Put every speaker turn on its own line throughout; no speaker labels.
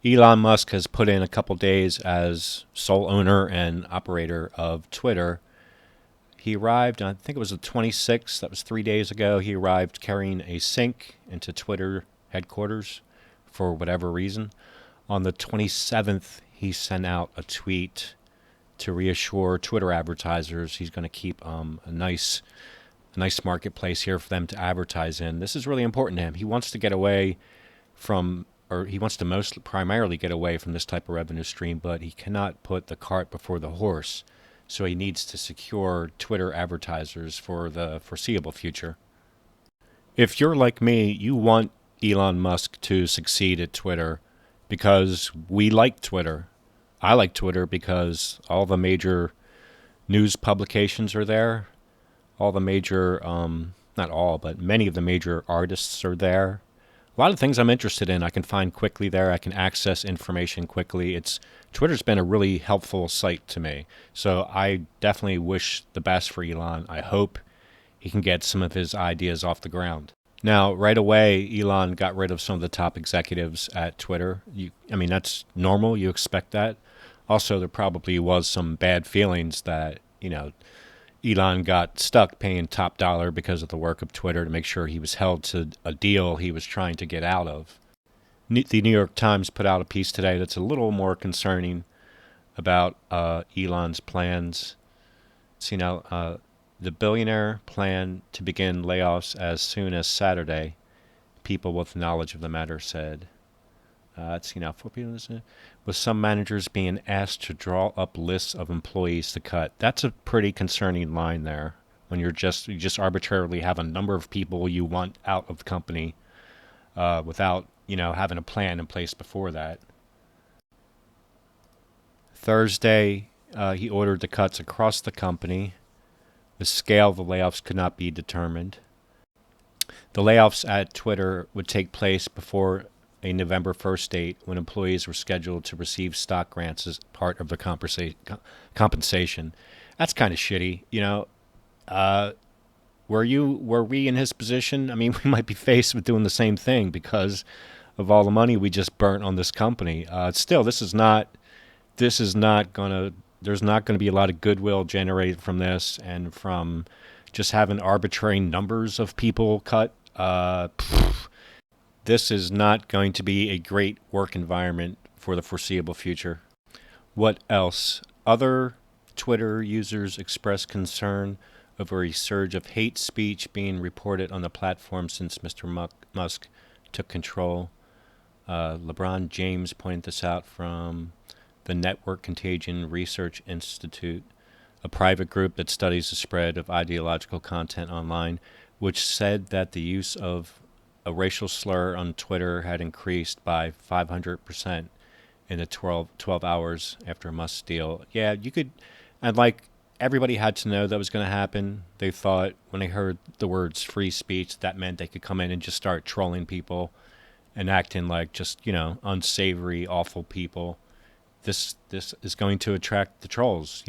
Elon Musk has put in a couple days as sole owner and operator of Twitter. He arrived, I think it was the 26th, that was 3 days ago. He arrived carrying a sink into Twitter headquarters for whatever reason. On the 27th, he sent out a tweet to reassure Twitter advertisers he's going to keep a nice marketplace here for them to advertise in. This is really important to him. He wants to get away from, or he wants to most primarily get away from this type of revenue stream, but he cannot put the cart before the horse. So he needs to secure Twitter advertisers for the foreseeable future. If you're like me, you want Elon Musk to succeed at Twitter because we like Twitter. I like Twitter because all the major news publications are there. All the major, not all, but many of the major artists are there. A lot of things I'm interested in I can find quickly there. I can access information quickly. Twitter's been a really helpful site to me. So I definitely wish the best for Elon. I hope he can get some of his ideas off the ground. Now, right away, Elon got rid of some of the top executives at Twitter. That's normal. You expect that. Also, there probably was some bad feelings that, Elon got stuck paying top dollar because of the work of Twitter to make sure he was held to a deal he was trying to get out of. The New York Times put out a piece today that's a little more concerning about Elon's plans. So, the billionaire plan to begin layoffs as soon as Saturday, people with knowledge of the matter said. With some managers being asked to draw up lists of employees to cut. That's a pretty concerning line there. When you just arbitrarily have a number of people you want out of the company without having a plan in place before that. Thursday, he ordered the cuts across the company. The scale of the layoffs could not be determined. The layoffs at Twitter would take place before a November 1st date when employees were scheduled to receive stock grants as part of the compensation. That's kind of shitty, Were we in his position? We might be faced with doing the same thing because of all the money we just burnt on this company. Still, there's not going to be a lot of goodwill generated from this and from just having arbitrary numbers of people cut. This is not going to be a great work environment for the foreseeable future. What else? Other Twitter users expressed concern over a surge of hate speech being reported on the platform since Mr. Musk took control. LeBron James pointed this out from the Network Contagion Research Institute, a private group that studies the spread of ideological content online, which said that the use of a racial slur on Twitter had increased by 500% in the 12 hours after Musk's deal. Yeah, you could, and everybody had to know that was going to happen. They thought when they heard the words free speech, that meant they could come in and just start trolling people and acting like just, unsavory, awful people. This is going to attract the trolls,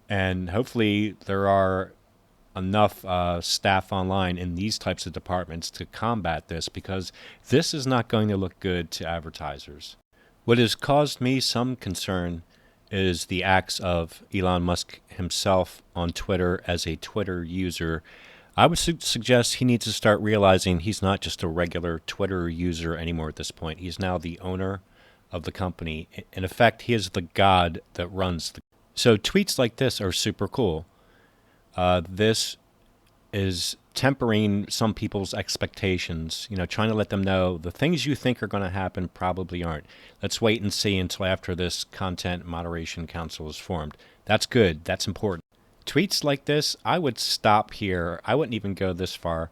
and hopefully there are enough staff online in these types of departments to combat this, because this is not going to look good to advertisers. What has caused me some concern is the acts of Elon Musk himself on Twitter as a Twitter user. I would suggest he needs to start realizing he's not just a regular Twitter user anymore at this point. He's now the owner of the company. In effect, he is the god that runs the. So tweets like this are super cool. This is tempering some people's expectations, trying to let them know the things you think are going to happen probably aren't. Let's wait and see until after this Content Moderation Council is formed. That's good. That's important. Tweets like this, I would stop here. I wouldn't even go this far.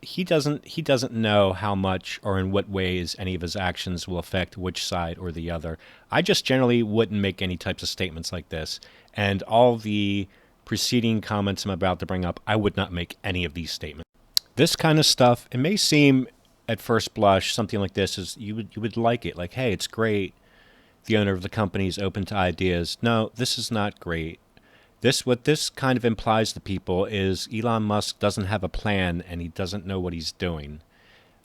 He doesn't know how much or in what ways any of his actions will affect which side or the other. I just generally wouldn't make any types of statements like this. And all the preceding comments I'm about to bring up, I would not make any of these statements. This kind of stuff, it may seem at first blush, something like this is you would like it. Like, hey, it's great. The owner of the company is open to ideas. No, this is not great. What this kind of implies to people is Elon Musk doesn't have a plan and he doesn't know what he's doing.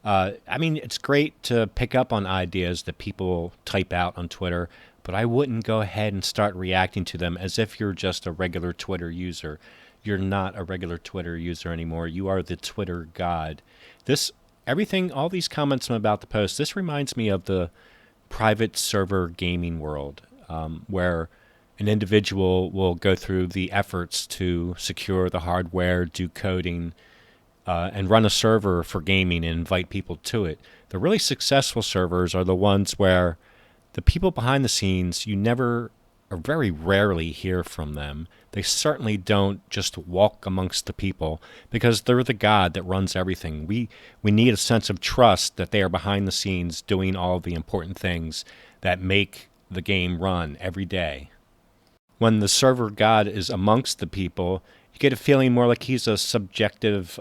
I mean, it's great to pick up on ideas that people type out on Twitter, but I wouldn't go ahead and start reacting to them as if you're just a regular Twitter user. You're not a regular Twitter user anymore. You are the Twitter god. This, everything, all these comments about the post, this reminds me of the private server gaming world, where an individual will go through the efforts to secure the hardware, do coding, and run a server for gaming and invite people to it. The really successful servers are the ones where the people behind the scenes, you never or very rarely hear from them. They certainly don't just walk amongst the people because they're the god that runs everything. We need a sense of trust that they are behind the scenes doing all the important things that make the game run every day. When the server god is amongst the people, you get a feeling more like he's a subjective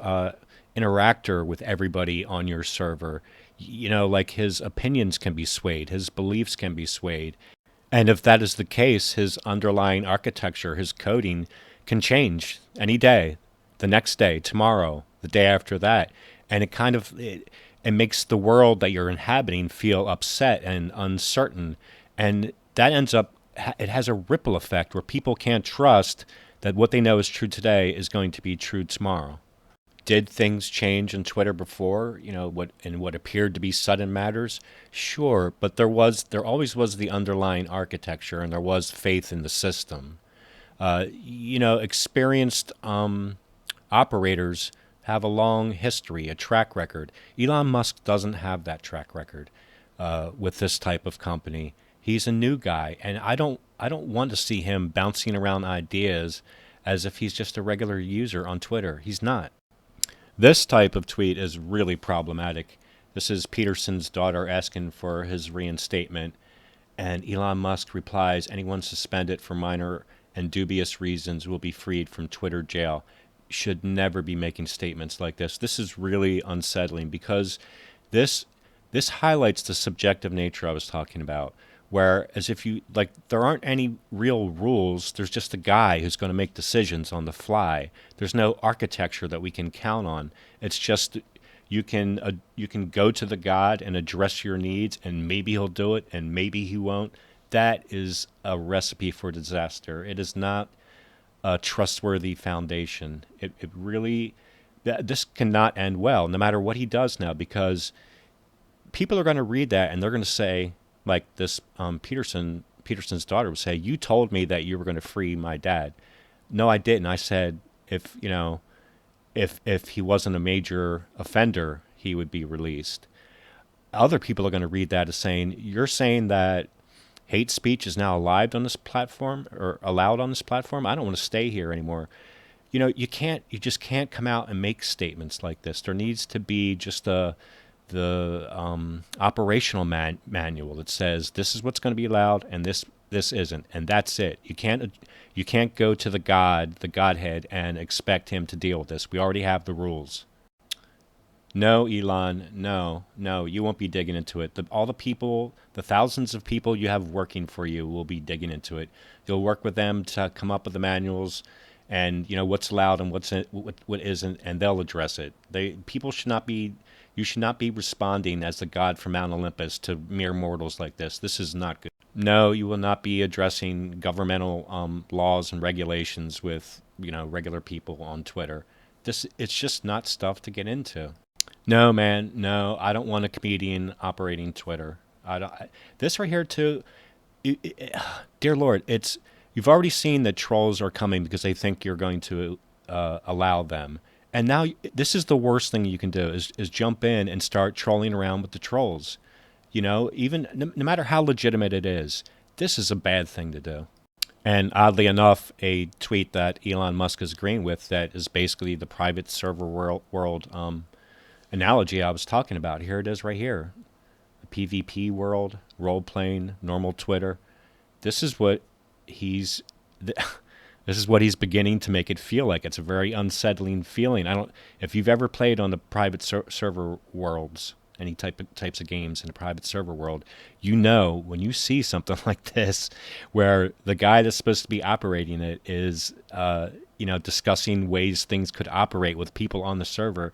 interactor with everybody on your server. You know, like his opinions can be swayed, his beliefs can be swayed. And if that is the case, his underlying architecture, his coding can change any day, the next day, tomorrow, the day after that. And it makes the world that you're inhabiting feel upset and uncertain. And that ends up, it has a ripple effect where people can't trust that what they know is true today is going to be true tomorrow. Did things change on Twitter before, what appeared to be sudden matters? Sure, but there always was the underlying architecture, and there was faith in the system. Experienced operators have a long history, a track record. Elon Musk doesn't have that track record with this type of company. He's a new guy, and I don't want to see him bouncing around ideas as if he's just a regular user on Twitter. He's not. This type of tweet is really problematic. This is Peterson's daughter asking for his reinstatement, and Elon Musk replies, anyone suspended for minor and dubious reasons will be freed from Twitter jail. Should never be making statements like this. This is really unsettling because this highlights the subjective nature I was talking about. Whereas if there aren't any real rules, there's just a guy who's going to make decisions on the fly. There's no architecture that we can count on. It's just you can go to the god and address your needs, and maybe he'll do it, and maybe he won't. That is a recipe for disaster. It is not a trustworthy foundation. This cannot end well, no matter what he does now, because people are going to read that and they're going to say, like this Peterson's daughter would say, you told me that you were going to free my dad. No, I didn't. I said if he wasn't a major offender, he would be released. Other people are going to read that as saying, you're saying that hate speech is now allowed on this platform or allowed on this platform. I don't want to stay here anymore. You just can't come out and make statements like this. There needs to be just the operational manual that says this is what's going to be allowed and this isn't, and that's it. You can't go to the Godhead, and expect him to deal with this. We already have the rules. No, Elon, no, you won't be digging into it. All the people, the thousands of people you have working for you will be digging into it. You'll work with them to come up with the manuals and what's allowed and what isn't, and they'll address it. You should not be responding as the god from Mount Olympus to mere mortals like this. This is not good. No, you will not be addressing governmental laws and regulations with regular people on Twitter. It's just not stuff to get into. No, man, no. I don't want a comedian operating Twitter. This right here too. Dear Lord, you've already seen that trolls are coming because they think you're going to allow them. And now this is the worst thing you can do is jump in and start trolling around with the trolls. Even no matter how legitimate it is, this is a bad thing to do. And oddly enough, a tweet that Elon Musk is agreeing with that is basically the private server world analogy I was talking about. Here it is right here. The PvP world, role-playing, normal Twitter. This is what he's beginning to make it feel like. It's a very unsettling feeling. If you've ever played on the private server worlds, any types of games in a private server world, when you see something like this, where the guy that's supposed to be operating it is, discussing ways things could operate with people on the server,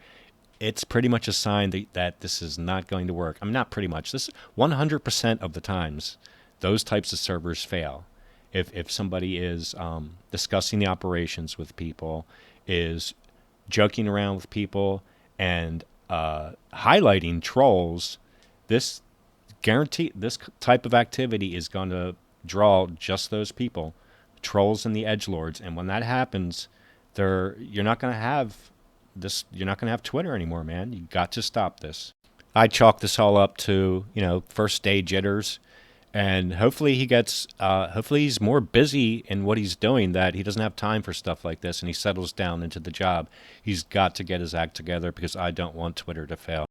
it's pretty much a sign that this is not going to work. I mean, not pretty much. This 100% of the times, those types of servers fail. If somebody is discussing the operations with people, is joking around with people, and highlighting trolls, this this type of activity is going to draw just those people, trolls and the edgelords. And when that happens, you're not going to have this. You're not going to have Twitter anymore, man. You got to stop this. I chalk this all up to first day jitters, and hopefully hopefully he's more busy in what he's doing, that he doesn't have time for stuff like this, and he settles down into the job. He's got to get his act together, because I don't want Twitter to fail.